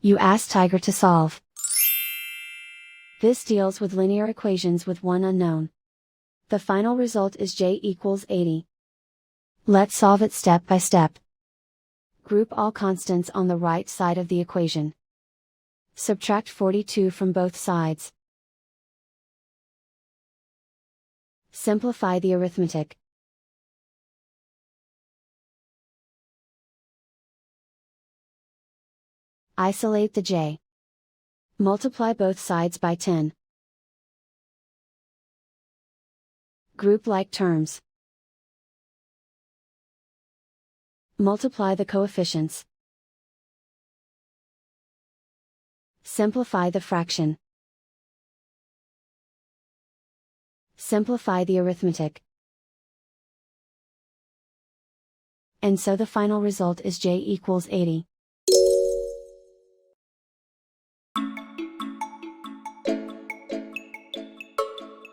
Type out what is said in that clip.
You ask Tiger to solve. This deals with linear equations with one unknown. The final result is j equals 80. Let's solve it step by step. Group all constants on the right side of the equation. Subtract 42 from both sides. Simplify the arithmetic. Isolate the j. Multiply both sides by 10. Group like terms. Multiply the coefficients. Simplify the fraction. Simplify the arithmetic. And so the final result is j equals 80.